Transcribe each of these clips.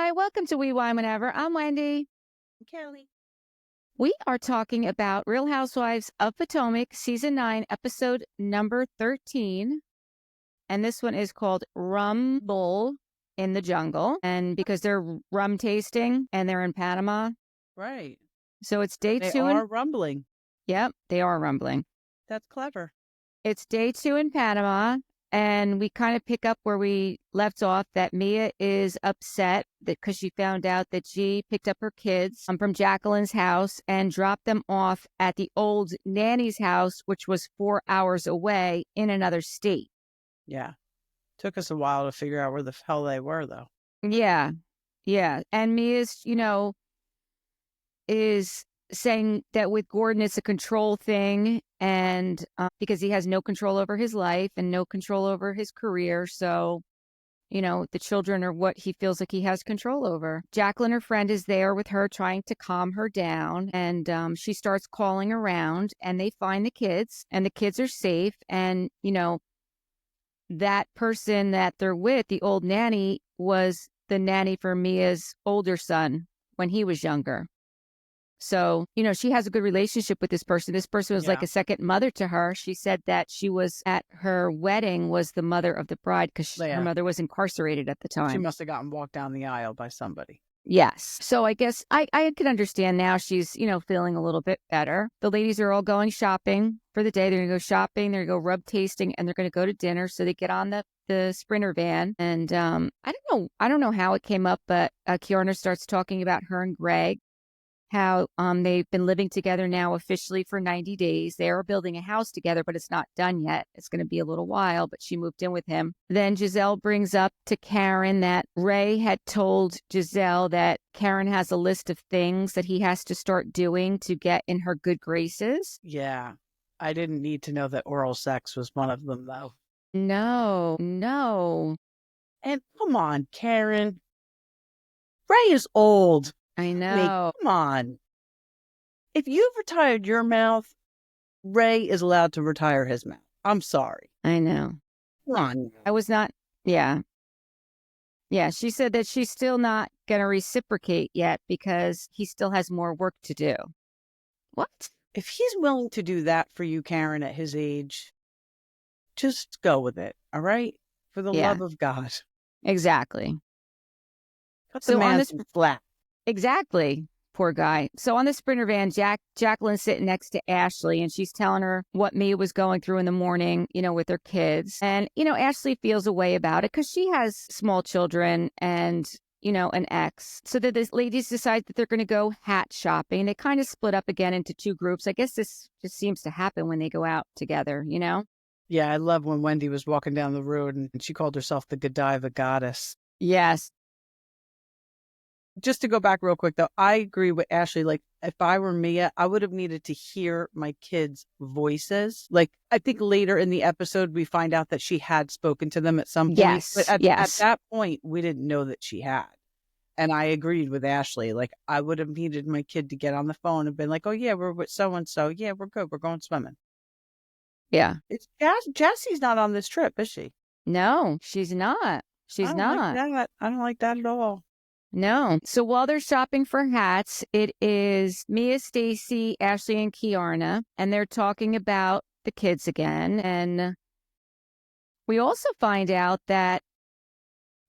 Hi, welcome to We Wine Whenever. I'm Wendy. Kelly. We are talking about Real Housewives of Potomac, Season 9, Episode number 13. And this one is called Rum-ble in the Jungle. And because they're rum tasting and they're in Panama. Right. So it's day They two. are rumbling. Yep, they are rumbling. That's clever. It's day 2 in Panama. And we kind of pick up where we left off, that Mia is upset because she found out that G picked up her kids from Jacqueline's house and dropped them off at the old nanny's house, which was 4 hours away in another state. Yeah. Took us a while to figure out where the hell they were, though. Yeah. Yeah. And Mia's, is saying that with Gordon, it's a control thing. And because he has no control over his life and no control over his career. So, the children are what he feels like he has control over. Jacqueline, her friend, is there with her trying to calm her down. And she starts calling around and they find the kids and the kids are safe. And, that person that they're with, the old nanny, was the nanny for Mia's older son when he was younger. So, she has a good relationship with this person. This person was like a second mother to her. She said that she was at her wedding, was the mother of the bride because her mother was incarcerated at the time. She must have gotten walked down the aisle by somebody. Yes. So I guess I can understand now she's, feeling a little bit better. The ladies are all going shopping for the day. They're going to go shopping. They're going to go rub tasting and they're going to go to dinner. So they get on the Sprinter van. And I don't know how it came up, but Kiarna starts talking about her and Greg, how they've been living together now officially for 90 days. They are building a house together, but it's not done yet. It's going to be a little while, but she moved in with him. Then Giselle brings up to Karen that Ray had told Giselle that Karen has a list of things that he has to start doing to get in her good graces. Yeah. I didn't need to know that oral sex was one of them, though. No. And come on, Karen. Ray is old. I know. Come on. If you've retired your mouth, Ray is allowed to retire his mouth. I'm sorry. I know. Come on. I was not. Yeah. Yeah. She said that she's still not going to reciprocate yet because he still has more work to do. What? If he's willing to do that for you, Karen, at his age, just go with it. All right? For the love of God. Exactly. Cut the man some slack. Exactly. Poor guy. So on the Sprinter van, Jacqueline's sitting next to Ashley and she's telling her what Mia was going through in the morning, with her kids. And, Ashley feels a way about it because she has small children and, an ex. So that the ladies decide that they're going to go hat shopping. They kind of split up again into two groups. I guess this just seems to happen when they go out together, Yeah, I love when Wendy was walking down the road and she called herself the Godiva goddess. Yes. Just to go back real quick, though, I agree with Ashley. Like, if I were Mia, I would have needed to hear my kids' voices. Like, I think later in the episode, we find out that she had spoken to them at some point. Yes. But at that point, we didn't know that she had. And I agreed with Ashley. Like, I would have needed my kid to get on the phone and been like, oh, yeah, we're with so-and-so. Yeah, we're good. We're going swimming. Yeah. Jessie's not on this trip, is she? No, she's not. She's not. I don't like that at all. No. So while they're shopping for hats, it is Mia, Stacy, Ashley, and Kiarna, and they're talking about the kids again. And we also find out that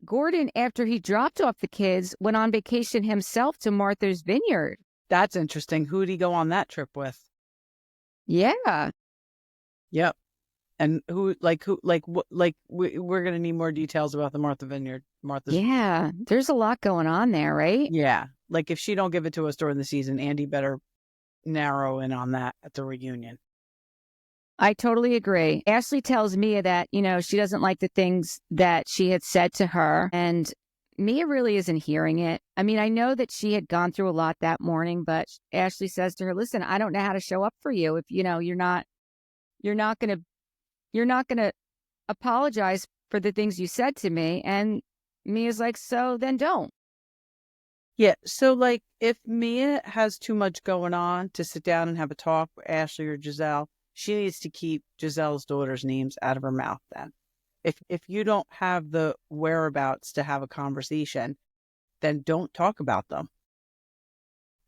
Gordon, after he dropped off the kids, went on vacation himself to Martha's Vineyard. That's interesting. Who'd he go on that trip with? Yeah. Yep. And we're going to need more details about the Martha's. Yeah. There's a lot going on there, right? Yeah. Like, if she don't give it to us during the season, Andy better narrow in on that at the reunion. I totally agree. Ashley tells Mia that, she doesn't like the things that she had said to her. And Mia really isn't hearing it. I mean, I know that she had gone through a lot that morning, but Ashley says to her, listen, I don't know how to show up for you if, you're not going to apologize for the things you said to me. And Mia's like, so then don't. Yeah. So, like, if Mia has too much going on to sit down and have a talk with Ashley or Giselle, she needs to keep Giselle's daughter's names out of her mouth then. If you don't have the whereabouts to have a conversation, then don't talk about them.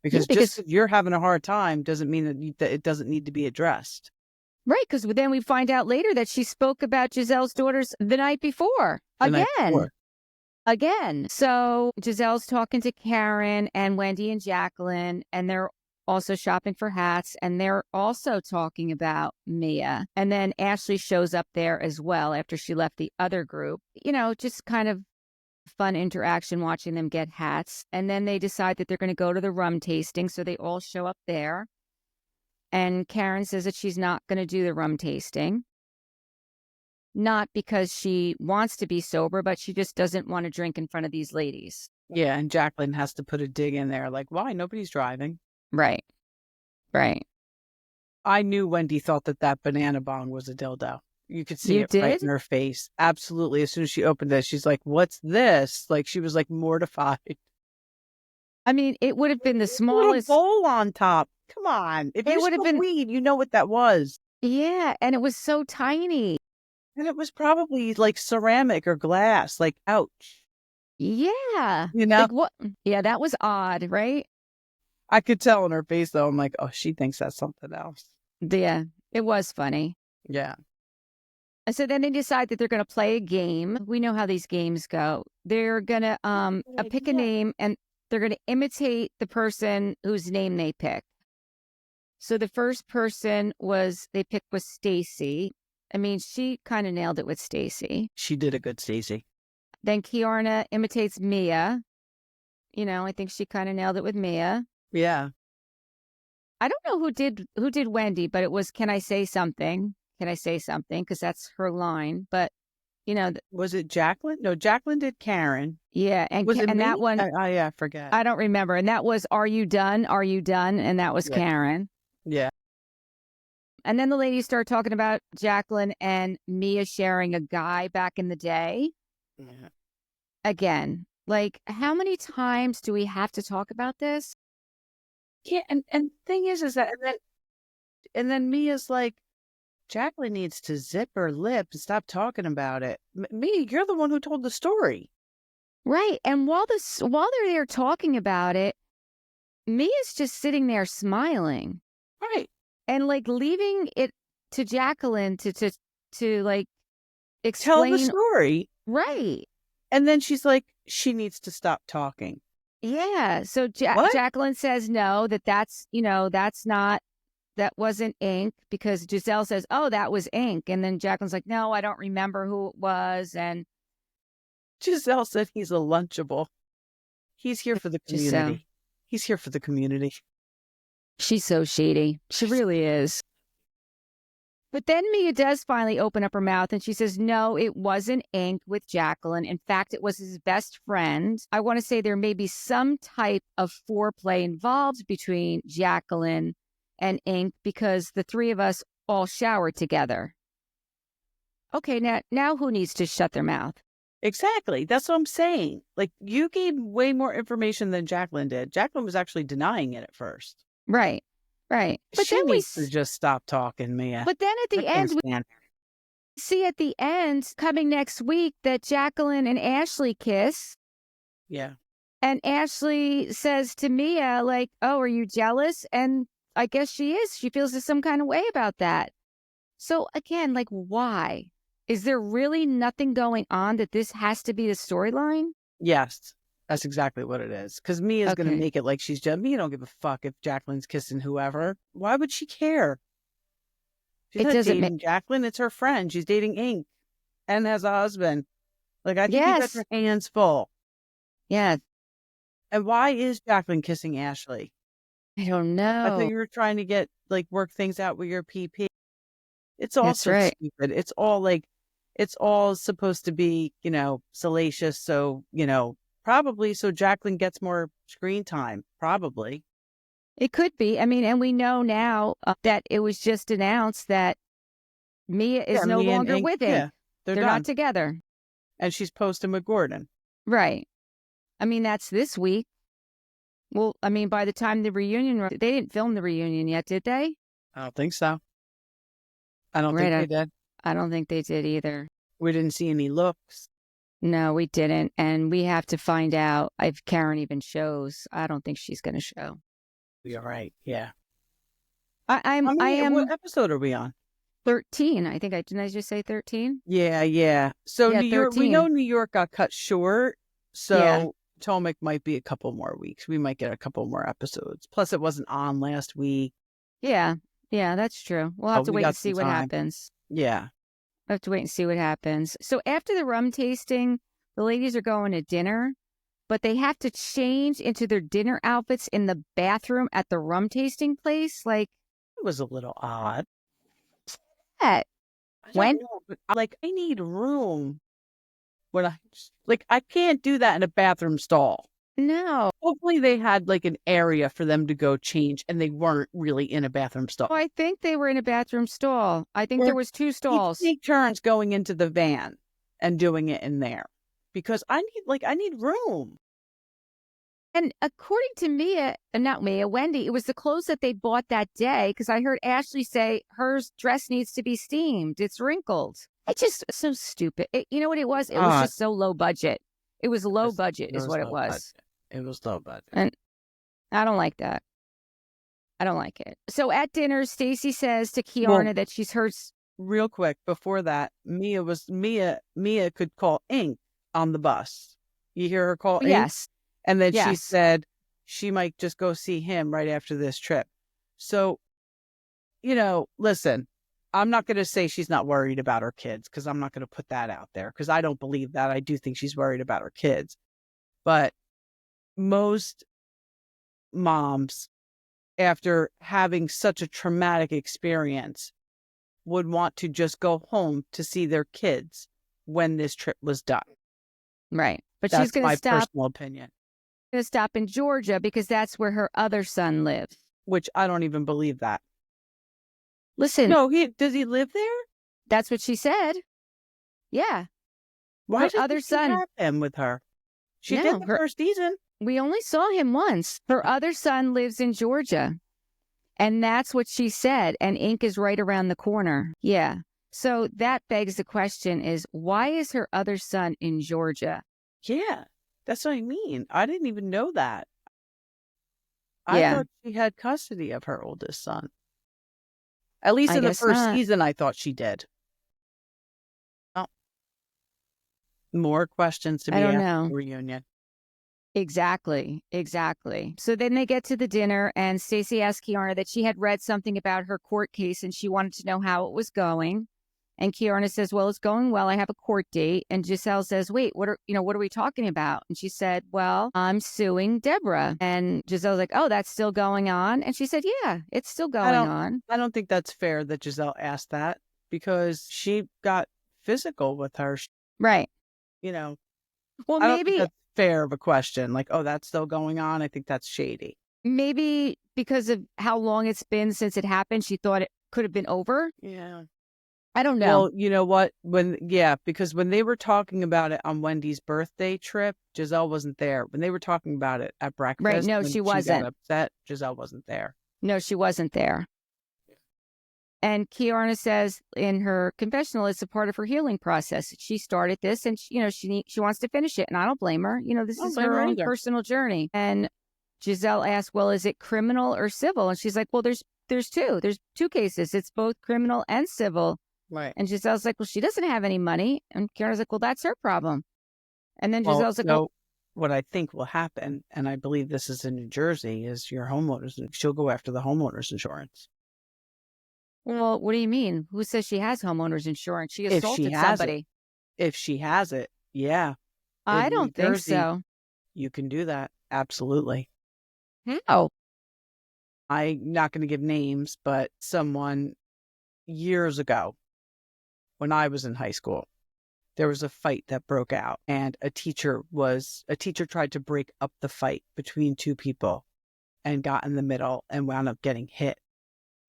Yeah, Because just 'cause you're having a hard time doesn't mean that it doesn't need to be addressed. right, because then we find out later that she spoke about Giselle's daughters the night before. The night before. Again. So Giselle's talking to Karen and Wendy and Jacqueline, and they're also shopping for hats, and they're also talking about Mia. And then Ashley shows up there as well after she left the other group. Just kind of fun interaction watching them get hats. And then they decide that they're going to go to the rum tasting, so they all show up there. And Karen says that she's not going to do the rum tasting. Not because she wants to be sober, but she just doesn't want to drink in front of these ladies. Yeah, and Jacqueline has to put a dig in there. Like, why? Nobody's driving. Right. I knew Wendy thought that banana bong was a dildo. You could see You it right did? in her face. Absolutely. As soon as she opened it, she's like, what's this? Like, she was like mortified. I mean, it would have been the Put a smallest. bowl on top. Come on. If It you would have smoke been. weed, you know what that was. Yeah, and it was so tiny. And it was probably like ceramic or glass. Like, ouch. Yeah. You know? Like what? Yeah, that was odd, right? I could tell in her face, though. I'm like, oh, she thinks that's something else. Yeah, it was funny. Yeah. And so then they decide that they're going to play a game. We know how these games go. They're going to pick a name, and they're going to imitate the person whose name they pick. So the first person they picked was Stacy. I mean, she kind of nailed it with Stacy. She did a good Stacy. Then Kiarna imitates Mia. I think she kind of nailed it with Mia. Yeah. I don't know who did Wendy, but it was, can I say something? Can I say something? Because that's her line. But, Was it Jacqueline? No, Jacqueline did Karen. yeah. And, Was it and me? that one, I forget. I don't remember. And that was, are you done? Are you done? And that was Yeah. Karen. Yeah. And then the ladies start talking about Jacqueline and Mia sharing a guy back in the day. Yeah. Again, like, how many times do we have to talk about this? Yeah, and thing is that and then Mia's like, Jacqueline needs to zip her lip and stop talking about it. Mia, you're the one who told the story. Right. And while they're there talking about it, Mia's just sitting there smiling. Right. And like leaving it to Jacqueline to like explain Tell the story. Right. And then she's like, she needs to stop talking. Yeah. So What? Jacqueline says no, that wasn't ink, because Giselle says, oh, that was ink. And then Jacqueline's like, no, I don't remember who it was. And Giselle said he's a Lunchable. He's here for the community. Giselle. He's here for the community. She's so shady. She really is. But then Mia does finally open up her mouth and she says, no, it wasn't ink with Jacqueline. In fact, it was his best friend. I want to say there may be some type of foreplay involved between Jacqueline and ink, because the three of us all showered together. Okay, now who needs to shut their mouth? Exactly. That's what I'm saying. Like, you gave way more information than Jacqueline did. Jacqueline was actually denying it at first. Right. But she then needs to just stop talking, Mia. But then at the end, we see at the end, coming next week, that Jacqueline and Ashley kiss. Yeah. And Ashley says to Mia, like, oh, are you jealous? And I guess she is. She feels some kind of way about that. So again, like, why? Is there really nothing going on that this has to be the storyline? Yes. That's exactly what it is. Because Mia's going to Okay. make it like she's just, Mia don't give a fuck if Jacqueline's kissing whoever. Why would she care? She's It not doesn't dating Jacqueline. It's her friend. She's dating Ink and has a husband. Like, I think you got Yes. your hands full. Yeah, And why is Jacqueline kissing Ashley? I don't I thought know. you were trying to work things out with your PP. It's all That's so right. stupid. It's all supposed to be, salacious. So, probably so Jacqueline gets more screen time. Probably. It could be. I mean, and we know now that it was just announced that Mia is no Mia and longer Ink, with Ink. yeah, they're done. not together. And she's posting with Gordon. Right. I mean, that's this week. Well, I mean, by the time the reunion, they didn't film the reunion yet, did they? I don't think so. I don't think they did. I don't think they did either. We didn't see any looks. No, we didn't. And we have to find out if Karen even shows. I don't think she's going to show. You're right. Yeah. I What am episode are we on? 13. Didn't I just say 13? Yeah. So Yeah, New York, we 13. know New York got cut short. Yeah. So Potomac might be a couple more weeks. We might get a couple more episodes. Plus, it wasn't on last week. Yeah. Yeah, that's true. We'll have to We wait and got some see what time. happens. Yeah. We'll have to wait and see what happens. So after the rum tasting, the ladies are going to dinner, but they have to change into their dinner outfits in the bathroom at the rum tasting place. Like, It was a little odd. that. I When? don't know, but I need room when I can't do that in a bathroom stall. No. Hopefully they had like an area for them to go change and they weren't really in a bathroom stall. Oh, I think they were in a bathroom stall. I think Or there was 2 each stalls. take turns going into the van and doing it in there because I need room. And according to not Mia, Wendy, it was the clothes that they bought that day because I heard Ashley say her dress needs to be steamed. It's wrinkled. It's just so stupid. You know what it was? It was just so low budget. It was low budget is what it was. It was low budget. And I don't like that. I don't like it. So at dinner, Stacy says to Kiarna that she's heard. Real quick before that, Mia could call Ink on the bus. You hear her call Ink? Yes. And then she said she might just go see him right after this trip. So, listen, I'm not going to say she's not worried about her kids because I'm not going to put that out there because I don't believe that. I do think she's worried about her kids. But most moms, after having such a traumatic experience, would want to just go home to see their kids when this trip was done. Right. But That's she's going to stop. Personal opinion. Going to stop in Georgia because that's where her other son lives. Which I don't even believe that. Listen. No, does he live there? That's what she said. Yeah. Why her other son have him with her? She did the first season. We only saw him once. Her other son lives in Georgia. And that's what she said. And Ink is right around the corner. Yeah. So that begs the question is, why is her other son in Georgia? Yeah. That's what I mean. I didn't even know that. I thought she had custody of her oldest son. At least in the first season, I thought she did. Oh. More questions to be asked at the reunion. Exactly. So then they get to the dinner and Stacey asked Kiarna that she had read something about her court case and she wanted to know how it was going. And Kiarna says, well, it's going well. I have a court date. And Giselle says, wait, what are we talking about? And she said, well, I'm suing Deborah. And Giselle's like, oh, that's still going on. And she said, yeah, it's still going on. I don't think that's fair that Giselle asked that because she got physical with her. Right. Well, maybe that's fair of a question. Like, oh, that's still going on. I think that's shady. Maybe because of how long it's been since it happened, she thought it could have been over. Yeah. I don't know. Well, you know what? Because when they were talking about it on Wendy's birthday trip, Giselle wasn't there. When they were talking about it at breakfast, right? No, she wasn't. She got upset. Giselle wasn't there. No, she wasn't there. And Kiarna says in her confessional, it's a part of her healing process. She started this, and she wants to finish it, and I don't blame her. This is her own personal journey. And Giselle asked, "Well, is it criminal or civil?" And she's like, "Well, there's two. There's 2 cases. It's both criminal and civil." Right. And Giselle's like, well, she doesn't have any money. And Kiarna's like, well, that's her problem. And then Giselle's like, well, what I think will happen, and I believe this is in New Jersey, is your homeowners, she'll go after the homeowners insurance. Well, what do you mean? Who says she has homeowners insurance? She assaulted somebody. If she has it, yeah. I don't think so. You can do that. Absolutely. How? I'm not going to give names, but someone years ago, when I was in high school, there was a fight that broke out and a teacher tried to break up the fight between 2 people and got in the middle and wound up getting hit.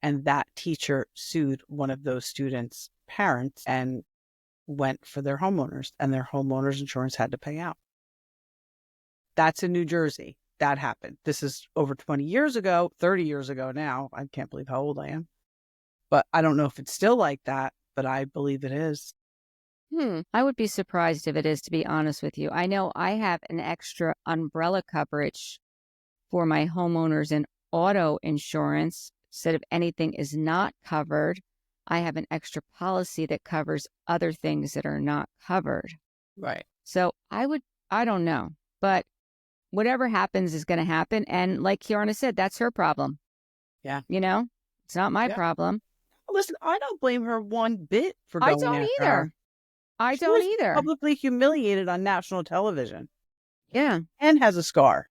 And that teacher sued one of those students' parents and went for their homeowners, and their homeowners insurance had to pay out. That's in New Jersey. That happened. This is over 20 years ago, 30 years ago now. I can't believe how old I am. But I don't know if it's still like that, but I believe it is. I would be surprised if it is, to be honest with you. I know I have an extra umbrella coverage for my homeowners and auto insurance. Instead of anything is not covered, I have an extra policy that covers other things that are not covered. Right. So I don't know, but whatever happens is going to happen. And like Kiarna said, that's her problem. Yeah. It's not my Yeah. problem. Listen, I don't blame her one bit for I going don't after either. her. I She don't was either. publicly humiliated on national television. Yeah. And has a scar.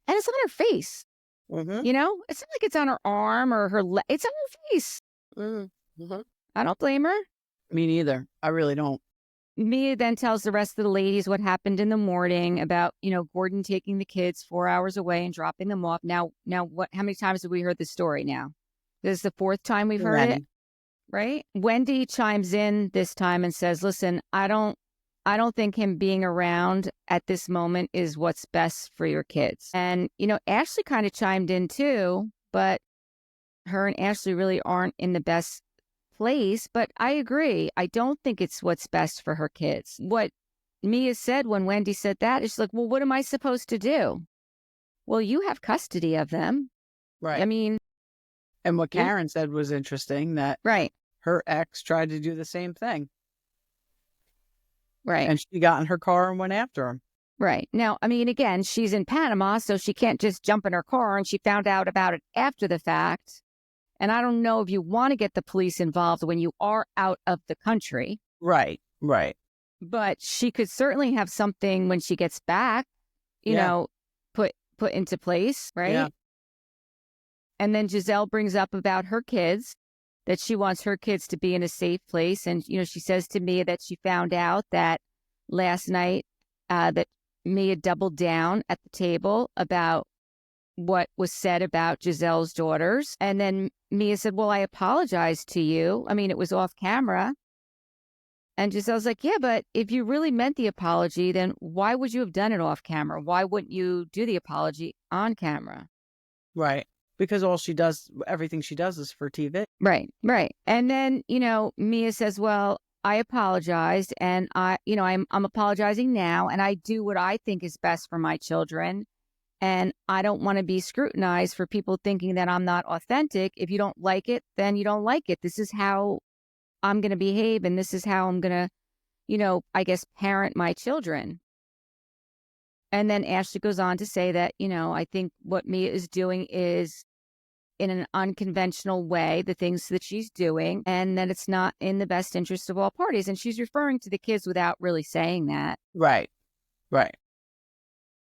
And it's on her face. Mm-hmm. It's not like it's on her arm or her leg. It's on her face. Mm-hmm. I don't blame her. Me neither. I really don't. Mia then tells the rest of the ladies what happened in the morning about, Gordon taking the kids 4 hours away and dropping them off. Now, what? How many times have we heard this story now? This is the fourth time we've heard it, right? Wendy chimes in this time and says, listen, I don't think him being around at this moment is what's best for your kids. And, Ashley kind of chimed in too, but her and Ashley really aren't in the best place. But I agree. I don't think it's what's best for her kids. What Mia said when Wendy said that is like, well, what am I supposed to do? Well, you have custody of them. Right. I mean. And what Karen said was interesting, that right. her ex tried to do the same thing. Right. And she got in her car and went after him. Right. Now, I mean, again, she's in Panama, so she can't just jump in her car, and she found out about it after the fact. And I don't know if you want to get the police involved when you are out of the country. Right. But she could certainly have something when she gets back, put into place, right? Yeah. And then Giselle brings up about her kids, that she wants her kids to be in a safe place. And, she says to Mia that she found out that last night that Mia doubled down at the table about what was said about Giselle's daughters. And then Mia said, well, I apologized to you. I mean, it was off camera. And Giselle's like, yeah, but if you really meant the apology, then why would you have done it off camera? Why wouldn't you do the apology on camera? Right. Because everything she does is for TV. Right. And then, Mia says, well, I apologized, and I'm apologizing now, and I do what I think is best for my children. And I don't want to be scrutinized for people thinking that I'm not authentic. If you don't like it, then you don't like it. This is how I'm going to behave, and this is how I'm going to, I guess, parent my children. And then Ashley goes on to say that, I think what Mia is doing is in an unconventional way, the things that she's doing, and that it's not in the best interest of all parties. And she's referring to the kids without really saying that. Right.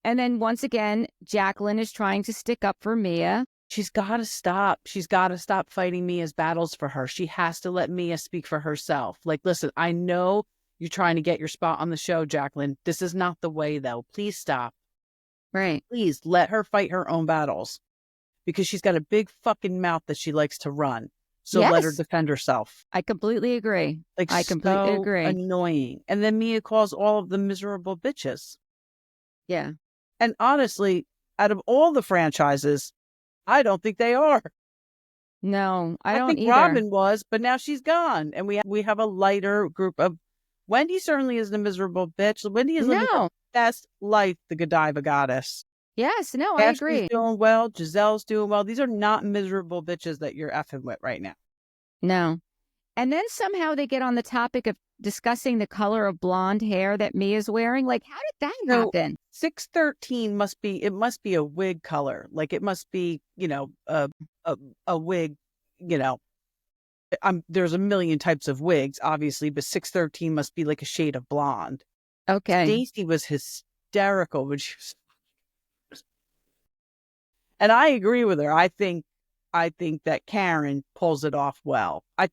And then once again, Jacqueline is trying to stick up for Mia. She's got to stop. She's got to stop fighting Mia's battles for her. She has to let Mia speak for herself. Like, listen, I know you're trying to get your spot on the show, Jacqueline. This is not the way, though. Please stop. Right. Please let her fight her own battles, because she's got a big fucking mouth that she likes to run. So let her defend herself. I completely agree. I completely agree. Annoying. And then Mia calls all of them miserable bitches. Yeah. And honestly, out of all the franchises, I don't think they are. No, I don't think either. Robin was, but now she's gone. And we have a lighter group of... Wendy certainly isn't a miserable bitch. Wendy is living her best life, the Godiva goddess. Yes, no, Ashley's I agree. doing well. Giselle's doing well. These are not miserable bitches that you're effing with right now. No. And then somehow they get on the topic of discussing the color of blonde hair that Mia's wearing. Like, how did that happen? 613 must be a wig color. Like, it must be, a wig, there's a million types of wigs, obviously, but 613 must be like a shade of blonde. Okay. Stacey was hysterical when she was... And I agree with her. I think that Karen pulls it off well. I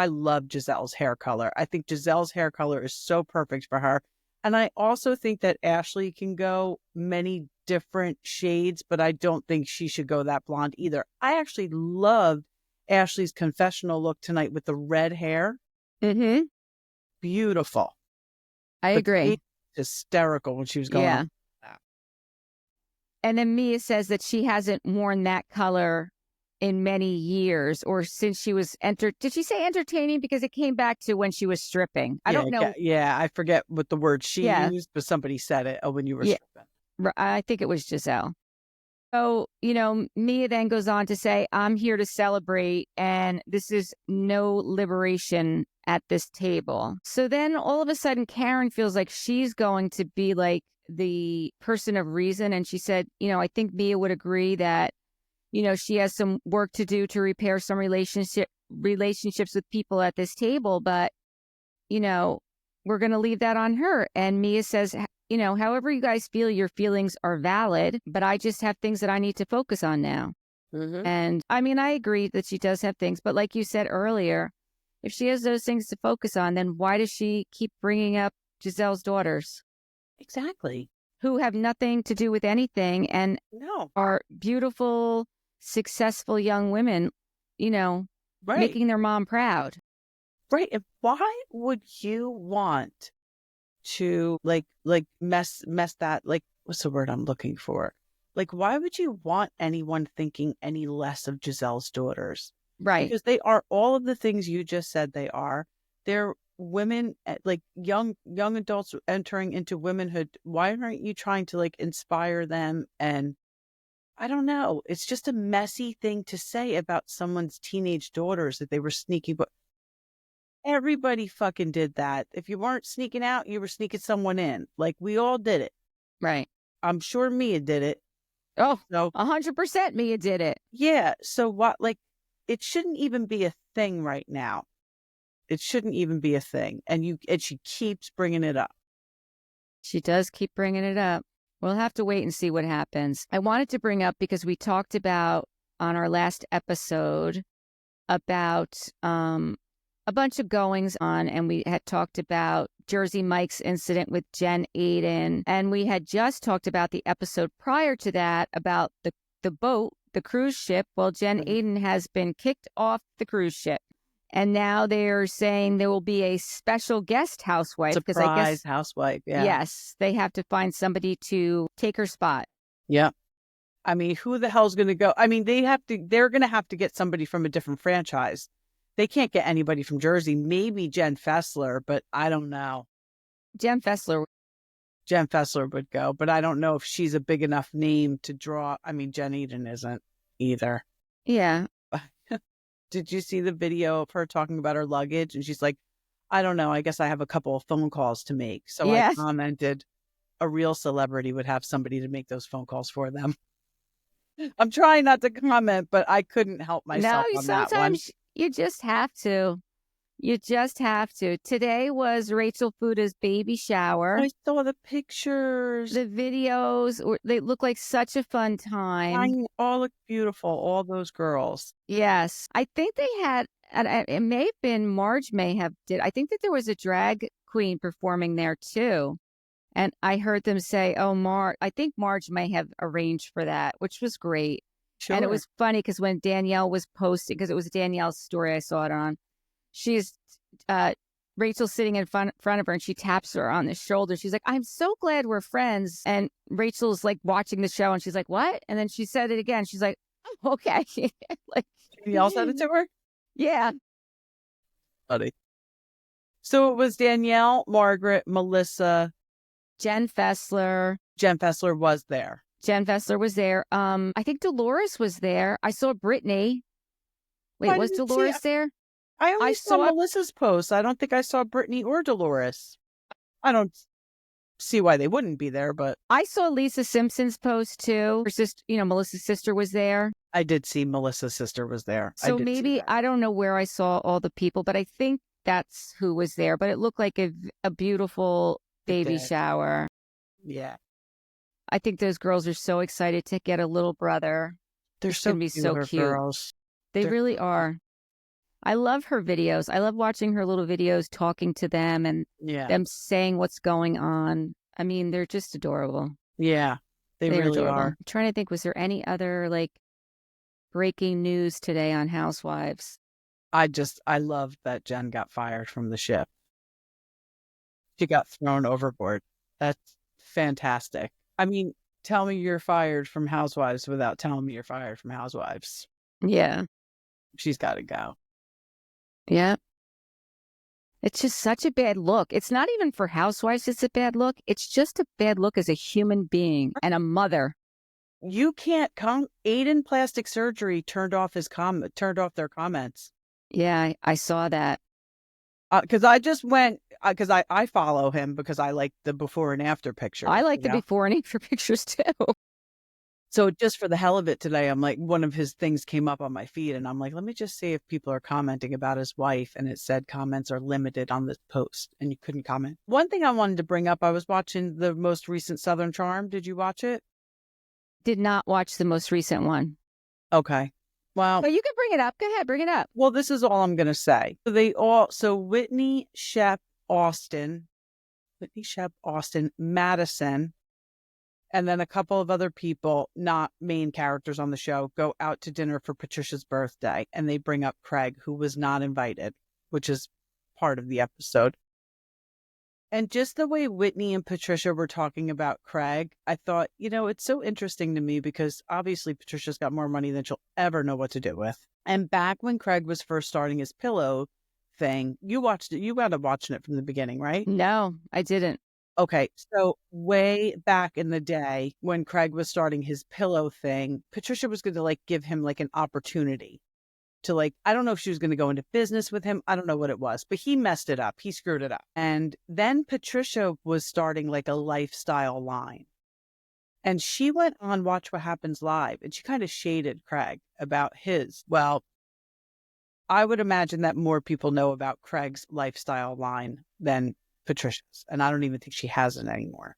love Giselle's hair color. I think Giselle's hair color is so perfect for her. And I also think that Ashley can go many different shades, but I don't think she should go that blonde either. I actually loved Ashley's confessional look tonight with the red hair. Mm-hmm. Beautiful. I agree. Hysterical when she was going on. And then Mia says that she hasn't worn that color in many years, or since she was did she say entertaining? Because it came back to when she was stripping. I Yeah, don't know. yeah. I forget what the word she Yeah. used, but somebody said it. Oh, when you were Yeah. stripping. I think it was Giselle. So, Mia then goes on to say, I'm here to celebrate, and this is no liberation at this table. So then all of a sudden, Karen feels like she's going to be like the person of reason. And she said, I think Mia would agree that, she has some work to do to repair some relationships with people at this table, but, we're going to leave that on her. And Mia says, however you guys feel, your feelings are valid, but I just have things that I need to focus on now. Mm-hmm. And I mean, I agree that she does have things, but like you said earlier, if she has those things to focus on, then why does she keep bringing up Giselle's daughters Exactly. who have nothing to do with anything and No. are beautiful, successful young women, Right. making their mom proud? Right. And why would you want to mess that, like, what's the word I'm looking for? Like, why would you want anyone thinking any less of Giselle's daughters? Right. Because they are all of the things you just said they are. They're women, like young adults entering into womanhood. Why aren't you trying to like inspire them? And I don't know. It's just a messy thing to say about someone's teenage daughters that they were sneaky, but everybody fucking did that. If you weren't sneaking out, you were sneaking someone in. Like, we all did it. Right. I'm sure Mia did it. Oh, So 100% Mia did it. yeah. So what, like, it shouldn't even be a thing right now. It shouldn't even be a thing. And she keeps bringing it up. She does keep bringing it up. We'll have to wait and see what happens. I wanted to bring up because we talked about on our last episode about a bunch of goings on, and we had talked about Jersey Mike's incident with Jen Aiden, and we had just talked about the episode prior to that about the boat, the cruise ship. Well, Jen Aiden has been kicked off the cruise ship. And now they're saying there will be a special guest housewife. Because I guess, Housewife. Yeah. yes, they have to find somebody to take her spot. Yeah. I mean, who the hell's going to go? I mean, they're going to have to get somebody from a different franchise. They can't get anybody from Jersey. Maybe Jen Fessler, but I don't know. Jen Fessler would go, but I don't know if she's a big enough name to draw. I mean, Jen Eden isn't either. Yeah. Did you see the video of her talking about her luggage? And she's like, I don't know. I guess I have a couple of phone calls to make. So I commented, a real celebrity would have somebody to make those phone calls for them. I'm trying not to comment, but I couldn't help myself on that one. Sometimes you just have to. You just have to. Today was Rachel Fuda's baby shower. I saw the pictures. The videos, they look like such a fun time. All look beautiful, all those girls. Yes. I think they had, and it may have been Marge may have did. I think that there was a drag queen performing there too. And I heard them say, I think Marge may have arranged for that, which was great. Sure. And it was funny because when Danielle was posting, because it was Danielle's story I saw it on, she's Rachel's sitting in front of her and she taps her on the shoulder. She's like, I'm so glad we're friends. And Rachel's like watching the show and she's like, what? And then she said it again. She's like, oh, okay. Like, Danielle said it to her? Yeah. Funny. So it was Danielle, Margaret, Melissa, Jen Fessler. Jen Fessler was there. Jen Fessler was there. I think Dolores was there. I saw Brittany. Wait, was Dolores there? I only saw Melissa's post. I don't think I saw Brittany or Dolores. I don't see why they wouldn't be there, but I saw Lisa Simpson's post too. Her sister, Melissa's sister was there. I did see Melissa's sister was there. So maybe I don't know where I saw all the people, but I think that's who was there. But it looked like a beautiful baby shower. Yeah. I think those girls are so excited to get a little brother. They're so going to be so cute. Girls. They really are. I love her videos. I love watching her little videos, talking to them and them saying what's going on. I mean, they're just adorable. Yeah, they really are. I'm trying to think, was there any other like breaking news today on Housewives? I love that Jen got fired from the ship. She got thrown overboard. That's fantastic. I mean, tell me you're fired from Housewives without telling me you're fired from Housewives. Yeah. She's got to go. Yeah. It's just such a bad look. It's not even for housewives, it's a bad look. It's just a bad look as a human being and a mother. You can't come. Aiden Plastic Surgery turned off turned off their comments. Yeah, I saw that. Because I just went, because I follow him because I like the before and after pictures. I like the before and after pictures too. So just for the hell of it today, I'm like, one of his things came up on my feed and I'm like, let me just see if people are commenting about his wife. And it said comments are limited on this post and you couldn't comment. One thing I wanted to bring up, I was watching the most recent Southern Charm. Did you watch it? Did not watch the most recent one. Okay. Well, But you can bring it up. Go ahead, bring it up. Well, this is all I'm going to say. So Whitney, Shep, Austin, Madison, and then a couple of other people, not main characters on the show, go out to dinner for Patricia's birthday. And they bring up Craig, who was not invited, which is part of the episode. And just the way Whitney and Patricia were talking about Craig, I thought, it's so interesting to me because obviously Patricia's got more money than she'll ever know what to do with. And back when Craig was first starting his pillow thing, you watched it. You wound up watching it from the beginning, right? No, I didn't. Okay. So way back in the day when Craig was starting his pillow thing, Patricia was going to give him an opportunity to I don't know if she was going to go into business with him. I don't know what it was, but he messed it up. He screwed it up. And then Patricia was starting a lifestyle line. And she went on Watch What Happens Live and she kind of shaded Craig about his. Well, I would imagine that more people know about Craig's lifestyle line than Patricia's. And I don't even think she has it anymore.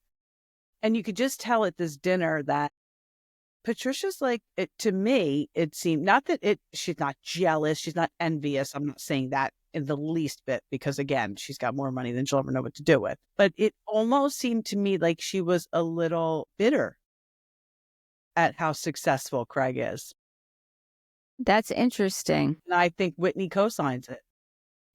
And you could just tell at this dinner that Patricia's to me, it seemed not that she's not jealous. She's not envious. I'm not saying that in the least bit, because again, she's got more money than she'll ever know what to do with. But it almost seemed to me like she was a little bitter at how successful Craig is. That's interesting. And I think Whitney co-signs it.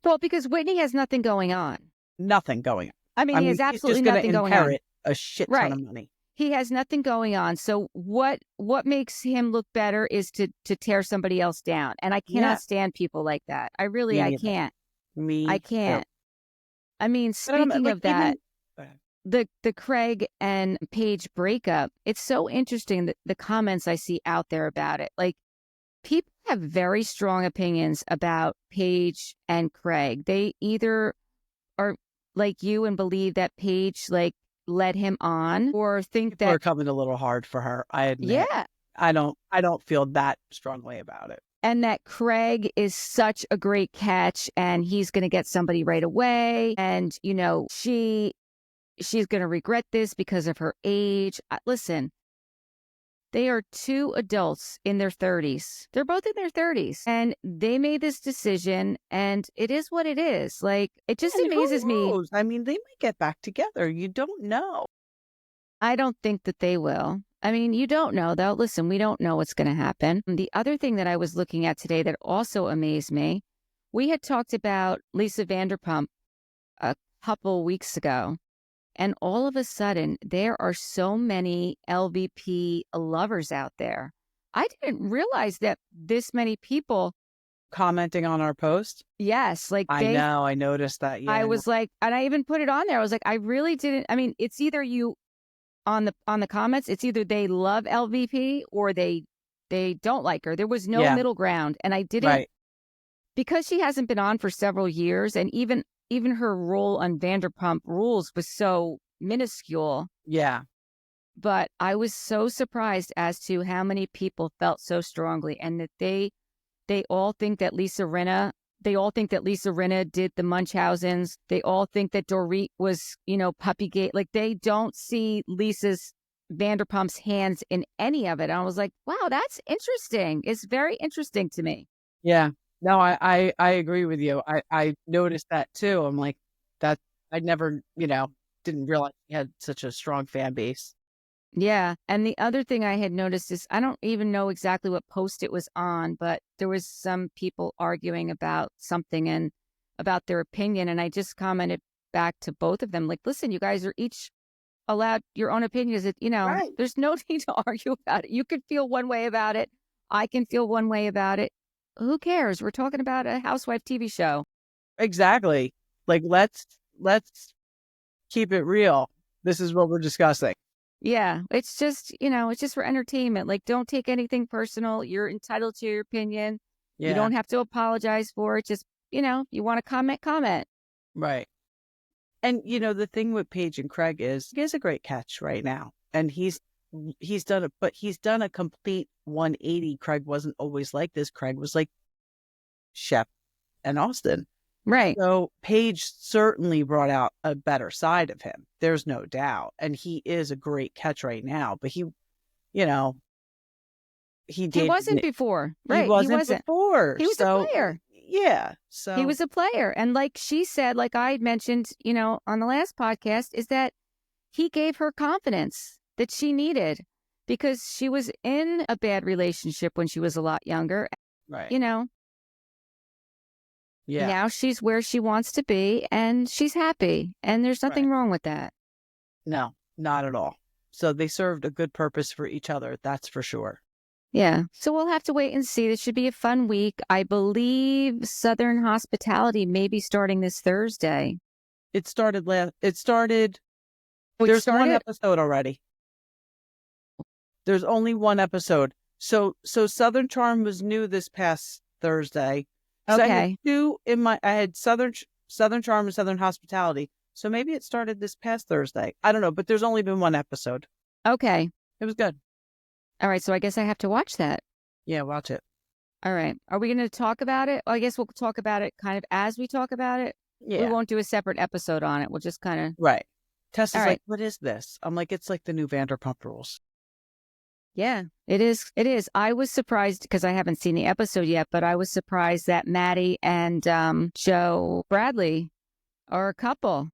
Well, because Whitney has nothing going on. Nothing going on. I mean, he has absolutely he's just nothing going on. Inherit a shit ton of money. He has nothing going on. So what makes him look better is to tear somebody else down. And I cannot stand people like that. I can't. I can't. Too. I mean, speaking of that, the Craig and Paige breakup, it's so interesting that the comments I see out there about it. People have very strong opinions about Paige and Craig. They either are like you and believe that Paige led him on, or think people that are coming a little hard for her. I admit. Yeah. I don't feel that strongly about it. And that Craig is such a great catch and he's going to get somebody right away. And, she's going to regret this because of her age. Listen, they are two adults in their 30s. They're both in their 30s and they made this decision and it is what it is. It just amazes me. I mean, they might get back together. You don't know. I don't think that they will. I mean, you don't know, though. Listen, we don't know what's going to happen. The other thing that I was looking at today that also amazed me, we had talked about Lisa Vanderpump a couple weeks ago, and all of a sudden, there are so many LVP lovers out there. I didn't realize that this many people commenting on our post. Yes. I know. I noticed that. Yeah. I was and I even put it on there. I was like, I really didn't. I mean, it's either you on the comments, it's either they love LVP or they don't like her. There was no middle ground. And I didn't, because she hasn't been on for several years. And even her role on Vanderpump Rules was so minuscule. Yeah. But I was so surprised as to how many people felt so strongly and that they all think that Lisa Rinna did the Munchausens. They all think that Dorit was, Puppygate. They don't see Lisa's Vanderpump's hands in any of it. And I was like, wow, that's interesting. It's very interesting to me. Yeah. No, I agree with you. I noticed that too. I'm like, that I never, didn't realize he had such a strong fan base. Yeah. And the other thing I had noticed is, I don't even know exactly what post it was on, but there was some people arguing about something and about their opinion. And I just commented back to both of them, listen, you guys are each allowed your own opinion. There's no need to argue about it. You could feel one way about it. I can feel one way about it. Who cares? We're talking about a housewife TV show. Exactly. Like, let's keep it real. This is what we're discussing. Yeah, it's just, it's just for entertainment. Like, don't take anything personal. You're entitled to your opinion. You Yeah. don't have to apologize for it. Just, you want to comment. Right. And the thing with Paige and Craig is he has a great catch right now. And he's done it, but he's done a complete 180. Craig wasn't always like this. Craig was like Shep and Austin. Right. So Paige certainly brought out a better side of him. There's no doubt. And he is a great catch right now. But he He wasn't before. Right. He wasn't before. He was a player. Yeah. So he was a player. And like she said, like I had mentioned, on the last podcast, is that he gave her confidence that she needed because she was in a bad relationship when she was a lot younger. Right. Yeah. Now she's where she wants to be and she's happy. And there's nothing wrong with that. No, not at all. So they served a good purpose for each other. That's for sure. Yeah. So we'll have to wait and see. This should be a fun week. I believe Southern Hospitality may be starting this Thursday. It started there's one episode already. There's only one episode. So Southern Charm was new this past Thursday. So okay. I had Southern Charm and Southern Hospitality. So maybe it started this past Thursday. I don't know, but there's only been one episode. Okay. It was good. All right. So I guess I have to watch that. Yeah, watch it. All right. Are we going to talk about it? Well, I guess we'll talk about it kind of as we talk about it. Yeah. We won't do a separate episode on it. We'll just kind of. Right. Tess is like, what is this? I'm like, it's like the new Vanderpump Rules. Yeah, it is. It is. I was surprised because I haven't seen the episode yet, but I was surprised that Maddie and Joe Bradley are a couple.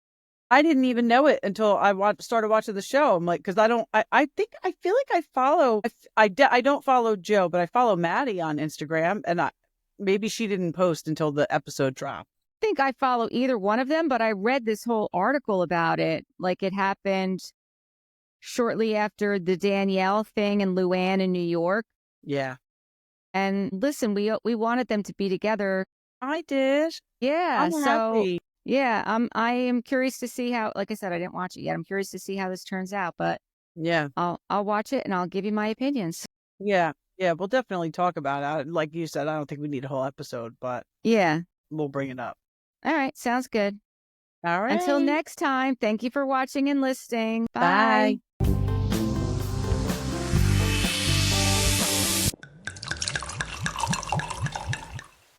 I didn't even know it until I started watching the show. I'm like, because I feel like I follow, I don't follow Joe, but I follow Maddie on Instagram, and maybe she didn't post until the episode dropped. I think I follow either one of them, but I read this whole article about it. Like it happened shortly after the Danielle thing in Luann in New York. Yeah. And listen, we wanted them to be together. I did. Yeah. I'm happy. Yeah, I am curious to see how, like I said, I didn't watch it yet. I'm curious to see how this turns out, but yeah, I'll watch it and I'll give you my opinions. Yeah. Yeah. We'll definitely talk about it. Like you said, I don't think we need a whole episode, but yeah, we'll bring it up. All right. Sounds good. All right. Until next time. Thank you for watching and listening. Bye. Bye.